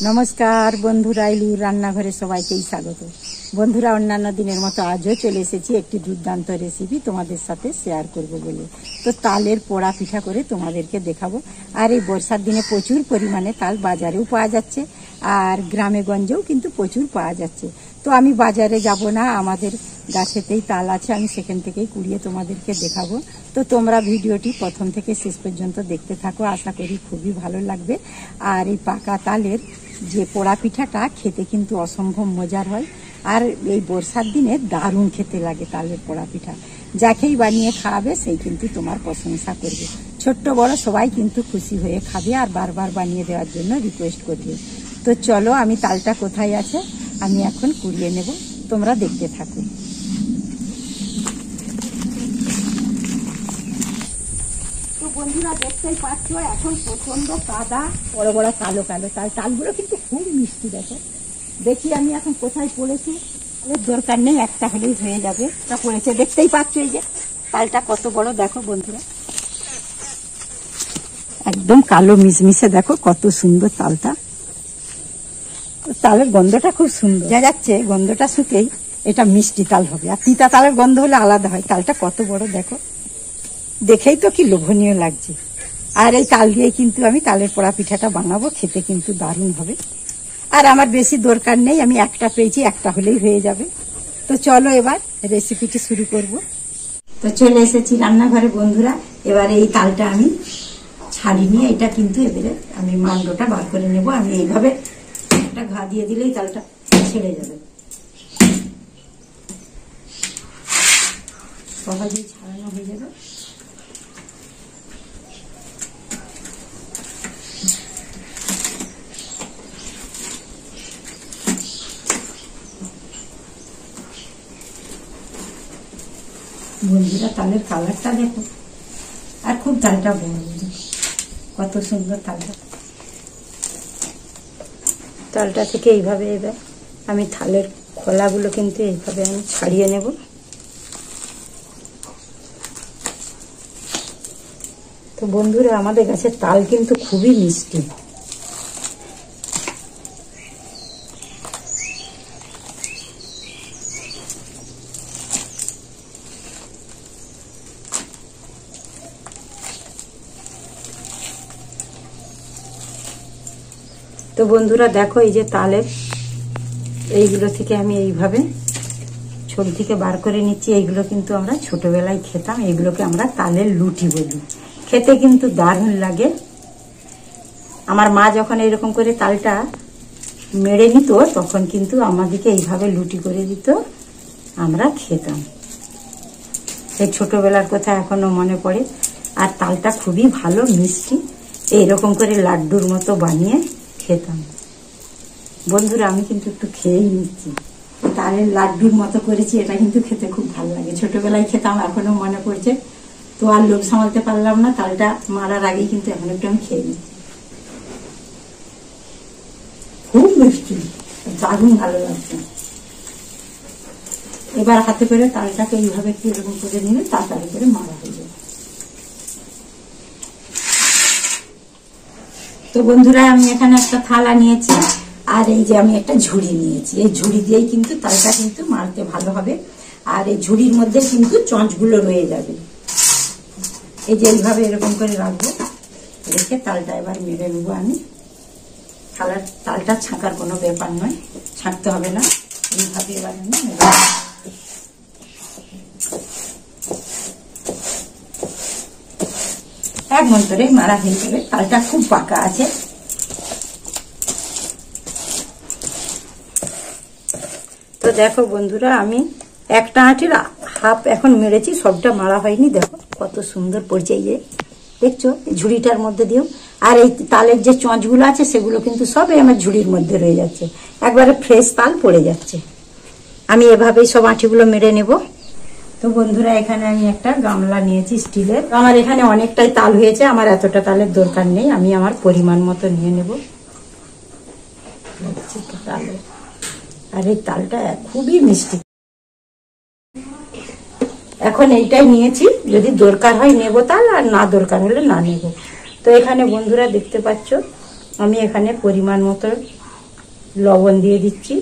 নমস্কার বন্ধুরা, ইলুর রান্নাঘরে সবাইকেই স্বাগত। বন্ধুরা, অন্যান্য দিনের মতো আজও চলে এসেছি একটি দুর্দান্ত রেসিপি তোমাদের সাথে শেয়ার করব বলে। তো তালের পোড়া পিঠা করে তোমাদেরকে দেখাবো। আর এই বর্ষার দিনে প্রচুর পরিমাণে তাল বাজারেও পাওয়া যাচ্ছে, আর গ্রামে গঞ্জেও কিন্তু প্রচুর পাওয়া যাচ্ছে। তো আমি বাজারে যাব না, আমাদের গাছেতেই তাল আছে, আমি সেখান থেকেই কুড়িয়ে তোমাদেরকে দেখাবো। তো তোমরা ভিডিওটি প্রথম থেকে শেষ পর্যন্ত দেখতে থাকো, আশা করি খুবই ভালো লাগবে। আর এই পাকা তালের যে পোড়া পিঠাটা খেতে কিন্তু অসম্ভব মজার হয়, আর এই বর্ষার দিনে দারুণ খেতে লাগে তালের পোড়া পিঠা। যাকেই বানিয়ে খাওয়াবে সেই কিন্তু তোমার প্রশংসা করবে। ছোট্ট বড় সবাই কিন্তু খুশি হয়ে খাবে আর বারবার বানিয়ে দেওয়ার জন্য রিকোয়েস্ট করবে। তো চলো, আমি তালটা কোথায় আছে আমি এখন কুড়িয়ে নেব, তোমরা দেখতে থাকো। তো বন্ধুরা, দেখতেই পাচ্ছ এখন প্রচন্ড কাদা, বড় বড় কালো কালো তাল। তালগুলো কিন্তু খুব মিষ্টি। দেখি আমি এখন কোথায় পড়েছি, দরকার নেই, একটা হলেই হয়ে যাবে। তা পড়েছে, দেখতেই পাচ্ছ এই যে তালটা কত বড়। দেখো বন্ধুরা, একদম কালো মিশমিশে, দেখো কত সুন্দর তালটা। তালের গন্ধটা খুব সুন্দর, যা যাচ্ছে গন্ধটা শুকেই এটা মিষ্টি তাল হবে। আর তিতা তালের গন্ধ হলে আলাদা হয়। তালটা কত বড় দেখো, দেখেই তো কি লোভনীয় লাগছে। আর এই তাল দিয়েই কিন্তু আমি তালের পোড়া পিঠাটা বানাবো, খেতে কিন্তু দারুণ হবে। আর আমার বেশি দরকার নেই, আমি একটা পেয়েছি, একটা হলেই হয়ে যাবে। তো চলো এবার রেসিপিটি শুরু করব। তো চলে এসেছি রান্নাঘরে বন্ধুরা। এবারে এই তালটা আমি ছাড়ি নিয়ে, এটা কিন্তু এবারে আমি মান্ডটা বার করে নেব। আমি এইভাবে একটা ঘা দিয়ে দিলেই তালটা ছেড়ে যাবে, সহজেই ছাড়ানো হয়ে যাবে। বন্ধুরা, তালের কালারটা দেখো, আর খুব তালটা বড়, কত সুন্দর তালটা। তালটা থেকে এইভাবে এবার আমি থালের খোলাগুলো কিন্তু এইভাবে আমি ছাড়িয়ে নেব। তো বন্ধুরা, আমাদের গাছের তাল কিন্তু খুবই মিষ্টি। তো বন্ধুরা দেখো, এই যে তালের এইগুলো থেকে আমি এইভাবে ছোট থেকে বার করে নিচ্ছি। এইগুলো কিন্তু আমরা ছোটবেলায় খেতাম, এইগুলোকে আমরা তালের লুটি বলি। খেতে কিন্তু দারুণ লাগে। আমার মা যখন এরকম করে তালটা মেরে নিত, তখন কিন্তু আমাদেরকে এইভাবে লুটি করে দিত, আমরা খেতাম। সেই ছোটবেলার কথা এখনো মনে পড়ে। আর তালটা খুবই ভালো মিষ্টি, এইরকম করে লাড্ডুর মতো বানিয়ে খেতাম। বন্ধুরা, আমি কিন্তু একটু খেয়েই নিচ্ছি। তালের লাড্ডুর মতো করেছি, এটা কিন্তু খেতে খুব ভালো লাগে। ছোটবেলায় খেতাম, এখনো মনে পড়ছে। তো আর লোভ সামলাতে পারলাম না, তালটা মারার আগেই কিন্তু এখন একটু আমি খেয়ে নিচ্ছি। খুব মিষ্টি, দারুণ ভালো লাগছে। এবার হাতে করে তালটাকে এইভাবে একটু এরকম করে নিলে তাড়াতাড়ি করে মারা হয়ে যাবে। তো বন্ধুরা, আমি এখানে একটা থালা নিয়েছি, আর এই যে আমি একটা ঝুড়ি নিয়েছি। এই ঝুড়ি দিয়েই কিন্তু তালটা কিন্তু মারতে ভালো হবে। আর এই ঝুড়ির মধ্যে কিন্তু চঞ্চগুলো রয়ে যাবে। এই যে এইভাবে এরকম করে রাখবো, রেখে তালটা এবার মেরে নেবো আমি। তালটা ছাঁকার কোনো ব্যাপার নয়, ছাঁকতে হবে না। এইভাবে এবার আমি মেরে এক মন্তরেই মারা হয়ে যাবে। তালটা খুব পাকা আছে। তো দেখো বন্ধুরা, আমি একটা আঁটির হাফ এখন মেরেছি, সবটা মারা হয়নি। দেখো কত সুন্দর পড়ছে, এই যে দেখছো ঝুড়িটার মধ্যে দিয়েও। আর এই তালের যে চঞ্চগুলো আছে সেগুলো কিন্তু সবই আমার ঝুড়ির মধ্যে রয়ে যাচ্ছে, একবারে ফ্রেশ তাল পড়ে যাচ্ছে। আমি এভাবেই সব আঁটিগুলো মেরে নেব। তো বন্ধুরা, এখানে আমি একটা গামলা নিয়েছি স্টিলের। আমার এখানে অনেকটাই তাল হয়েছে, আমার এতটা তালের দরকার নেই, আমি আমার পরিমাণ মতো নিয়ে নেব। আর এই তালটা খুবই মিষ্টি। এখন এইটাই নিয়েছি, যদি দরকার হয় নেব তাল, আর না দরকার হলে না নেব। তো এখানে বন্ধুরা দেখতে পাচ্ছ, আমি এখানে পরিমাণ মতো লবণ দিয়ে দিচ্ছি,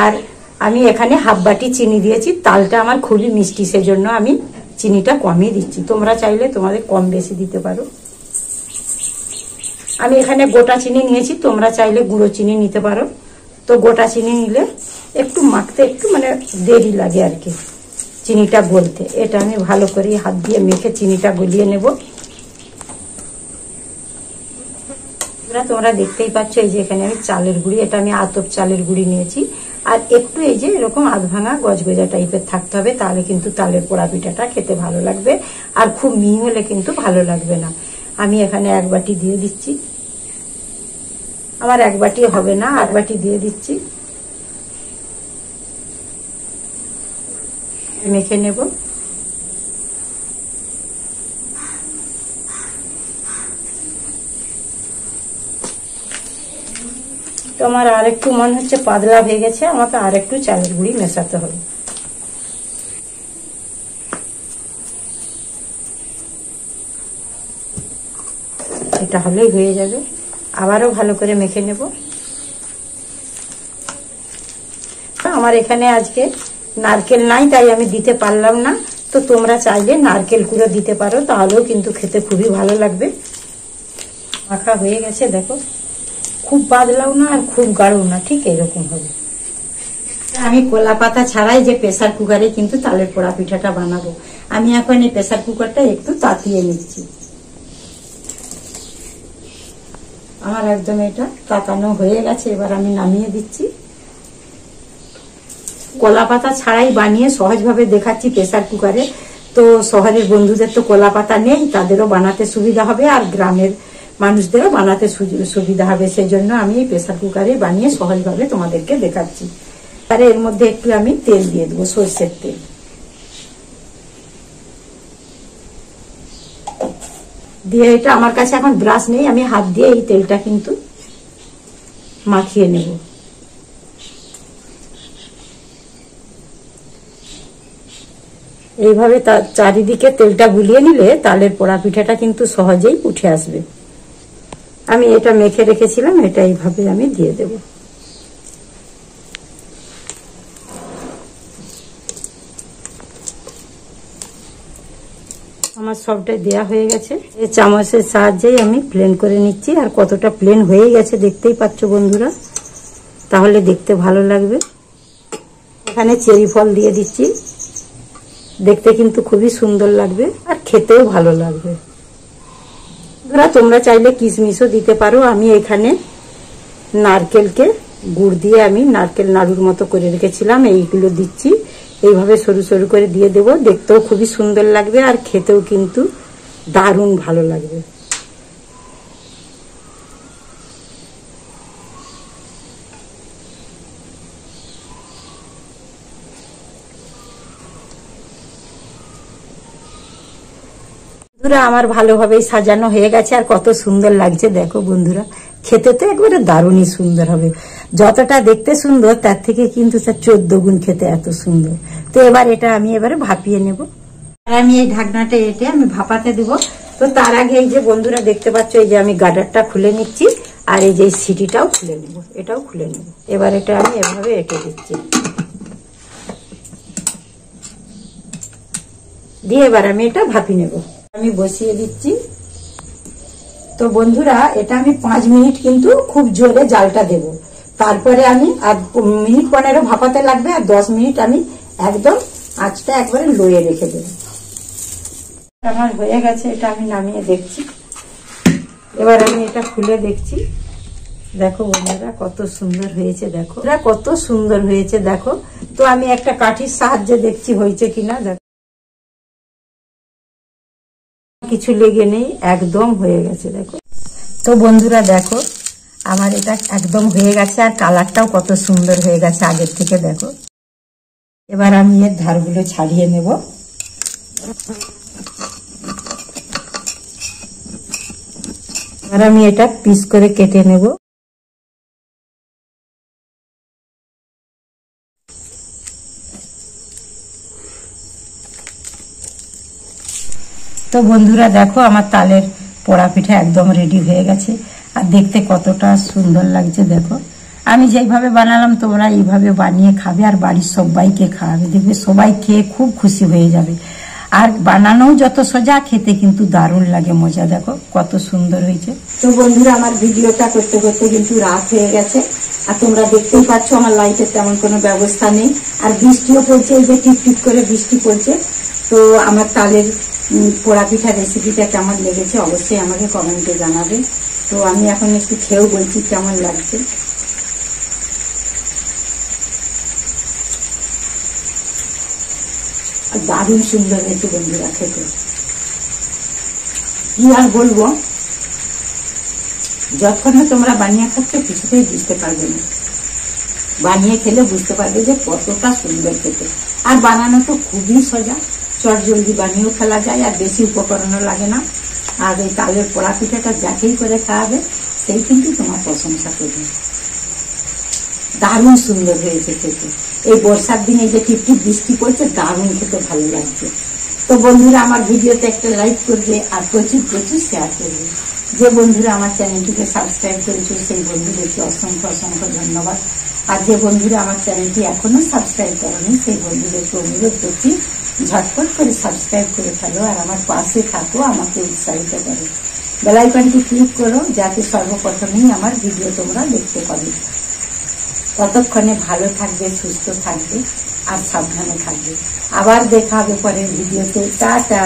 আর আমি এখানে হাফ বাটি চিনি দিয়েছি। তালটা আমার খুবই মিষ্টি, সেজন্য আমি চিনিটা কমই দিচ্ছি। তোমরা চাইলে তোমাদের কম বেশি দিতে পারো। আমি এখানে গোটা চিনি নিয়েছি, তোমরা চাইলে গুঁড়ো চিনি নিতে পারো। তো গোটা চিনি নিলে একটু মাখতে একটু মানে দেরি লাগে আর কি, চিনিটা গলতে। এটা আমি ভালো করে হাত দিয়ে মেখে চিনিটা গলিয়ে নেব। তোমরা দেখতেই পাচ্ছ এই যে এখানে আমি চালের গুঁড়ি, এটা আমি আতপ চালের গুঁড়ি নিয়েছি। আর একটু এই যে এরকম আধ ভাঙা গজগজা টাইপের থাকতে হবে, তাহলে কিন্তু তালের পোড়া পিঠাটা খেতে ভালো লাগবে। আর খুব মিহি হলে কিন্তু ভালো লাগবে না। আমি এখানে 1 বাটি দিয়ে দিচ্ছি, আমার 1 বাটি হবে না, 1 বাটি দিয়ে দিচ্ছি। মেখে নেব। তো আমার আর একটু মনে হচ্ছে পাতলা হয়ে গেছে, আমাকে আর একটু চালের গুঁড়ি মেশাতে হবে। এটা হলেই হয়ে যাবে। আবারও ভালো করে মেখে নেব। আমার এখানে আজকে নারকেল নাই, তাই আমি দিতে পারলাম না। তো তোমরা চাইলে নারকেল কুড়ো দিতে পারো, তাহলেও কিন্তু খেতে খুবই ভালো লাগবে। মাখা হয়ে গেছে দেখো, খুব পাতলাও না আর খুব গাঢ়ও না, ঠিক এরকম হবে। আমি কলা পাতা ছাড়াই যে প্রেসার কুকারে কিন্তু তালের পোড়া পিঠাটা বানাবো। আমি এখন এই প্রেসার কুকারটা একটু তাতিয়ে নিচ্ছি। আমার একদম এটা তাতানো হয়ে গেছে, এবার আমি নামিয়ে দিচ্ছি। কলা পাতা ছাড়াই বানিয়ে সহজভাবে দেখাচ্ছি প্রেসার কুকারে। তো শহরের বন্ধুদের তো কলা পাতা নেই, তাদেরও বানাতে সুবিধা হবে, আর গ্রামের মানুষদেরও বানাতে সুবিধা হবে। সেই জন্য আমি এই প্রেসার কুকারে বানিয়ে সহজভাবে তোমাদেরকে দেখাচ্ছি। আর এর মধ্যে একটু আমি তেল দিয়ে দেবো, সরষের তেল দিয়ে। এটা আমার কাছে এখন ব্রাশ নেই, আমি হাত দিয়ে এই তেলটা কিন্তু মাখিয়ে নেব। এইভাবে চারিদিকে তেলটা গুলিয়ে নিলে তালের পোড়া পিঠাটা কিন্তু সহজেই উঠে আসবে। আমি এটা মেখে রেখেছিলাম, এটা এইভাবে আমি দিয়ে দেব। আমার সবটাই দেয়া হয়ে গেছে। এই চামচের সাহায্যেই আমি প্লেন করে নিচ্ছি। আর কতটা প্লেন হয়ে গেছে দেখতেই পাচ্ছ বন্ধুরা, তাহলে দেখতে ভালো লাগবে। এখানে চেরি ফল দিয়ে দিচ্ছি, দেখতে কিন্তু খুবই সুন্দর লাগবে আর খেতেও ভালো লাগবে। তোমরা চাইলে কিশমিশও দিতে পারো। আমি এখানে নারকেলকে গুড় দিয়ে আমি নারকেল নাড়ুর মতো করে রেখেছিলাম, এইগুলো দিচ্ছি। এইভাবে সরু সরু করে দিয়ে দেবো, দেখতেও খুবই সুন্দর লাগবে আর খেতেও কিন্তু দারুণ ভালো লাগবে। বন্ধুরা আমার ভালোভাবেই সাজানো হয়ে গেছে, আর কত সুন্দর লাগছে দেখো বন্ধুরা। খেতে তো একবারে দারুণই সুন্দর হবে। যতটা দেখতে সুন্দর তার থেকে কিন্তু 14 গুণ খেতে এত সুন্দর। তো এবার এটা আমি এবারে ভাপিয়ে নেব। আর আমি এই ঢাকনাটা এঁটে আমি ভাপাতে দেবো। তো তার আগে এই যে বন্ধুরা দেখতে পাচ্ছ, এই যে আমি গার্ডারটা খুলে নিচ্ছি, আর এই যে সিটিটাও খুলে নেব, এটাও খুলে নেব। এবার এটা আমি এভাবে এঁটে দিচ্ছি, দিয়ে এবার আমি এটা ভাপি নেব। আমি বসিয়ে দিচ্ছি। তো বন্ধুরা এটা আমি 5 মিনিট কিন্তু খুব জোরে জালটা দেব। তারপরে আমি আর মিনিট 15 ভাপাতে লাগবে, আর 10 মিনিট আমি একদম আঁচটা একবারে লোয়ে রেখে দেব। আমার হয়ে গেছে, এটা আমি নামিয়ে দেখছি। এবার আমি এটা খুলে দেখছি। দেখো বন্ধুরা কত সুন্দর হয়েছে, দেখো কত সুন্দর হয়েছে দেখো। তো আমি একটা কাঠির সাহায্যে দেখছি হয়েছে কিনা। দেখো কিছু লেগে নেই, একদম হয়ে গেছে দেখো। তো বন্ধুরা দেখো আমার এটা একদম হয়ে গেছে, আর কালারটাও কত সুন্দর হয়ে গেছে আগের থেকে দেখো। এবার আমি এর ধারগুলো ছাড়িয়ে নেব। এবার আমি এটা পিস করে কেটে নেব। তো বন্ধুরা দেখো আমার তালের পোড়া পিঠা একদম রেডি হয়ে গেছে। আর দেখতে কতটা সুন্দর লাগছে দেখো। আমি যেইভাবে বানালাম তোমরা এইভাবে বানিয়ে খাবে আর বাড়ির সবাইকে খাওয়াবে, দেখবে সবাই খেয়ে খুব খুশি হয়ে যাবে। আর বানানো যত সোজা, খেতে কিন্তু দারুণ লাগে, মজা। দেখো কত সুন্দর হয়েছে। তো বন্ধুরা, আমার ভিডিওটা করতে করতে কিন্তু রাত হয়ে গেছে, আর তোমরা দেখতেই পাচ্ছ আমার লাইটের তেমন কোনো ব্যবস্থা নেই, আর বৃষ্টিও পড়ছে, এই যে টিপ টিপ করে বৃষ্টি পড়ছে। তো আমার তালের পোড়া পিঠা রেসিপিটা কেমন লেগেছে অবশ্যই আমাকে কমেন্টে জানাবে। তো আমি এখন একটু খেয়েও বলছি কেমন লাগছে। দারুণ সুন্দর হয়েছে বন্ধুরা খেতে, কি আর বলবো। যতক্ষণে তোমরা বানিয়ে খাচ্ছ কিছুতেই বুঝতে পারবে না, বানিয়ে খেলে বুঝতে পারবে যে কতটা সুন্দর খেতে। আর বানানো তো খুবই সোজা, চট জলদি বানিয়েও ফেলা যায়, আর বেশি উপকরণও লাগে না। আর এই তালের পোড়া পিঠাটা যাকেই করে খাওয়াবে সেই কিন্তু তোমার প্রশংসা করবে। দারুণ সুন্দর হয়েছে খেতে। এই বর্ষার দিনে যে টিপটিপ বৃষ্টি পড়ছে, দারুণ খেতে ভালো লাগছে। তো বন্ধুরা, আমার ভিডিওতে একটা লাইক করবে আর প্রচুর প্রচুর শেয়ার করবে। যে বন্ধুরা আমার চ্যানেলটিকে সাবস্ক্রাইব করেছে সেই বন্ধুদেরকে অসংখ্য অসংখ্য ধন্যবাদ। আর যে বন্ধুরা আমার চ্যানেলটি এখনো সাবস্ক্রাইব করেনি সেই বন্ধুদেরকে অনুরোধ করছি ঝটপট করে সাবস্ক্রাইব করে ফেলো, আর আমার পাশে থাকো, আমাকে উৎসাহিত করো। বেল আইকনটি ক্লিক করো যাতে সর্বপ্রথমেই আমার ভিডিও তোমরা দেখতে পাবে। ততক্ষণে ভালো থাকবে, সুস্থ থাকবে আর সাবধানে থাকবে। আবার দেখা হবে পরের ভিডিওতে। টাটা।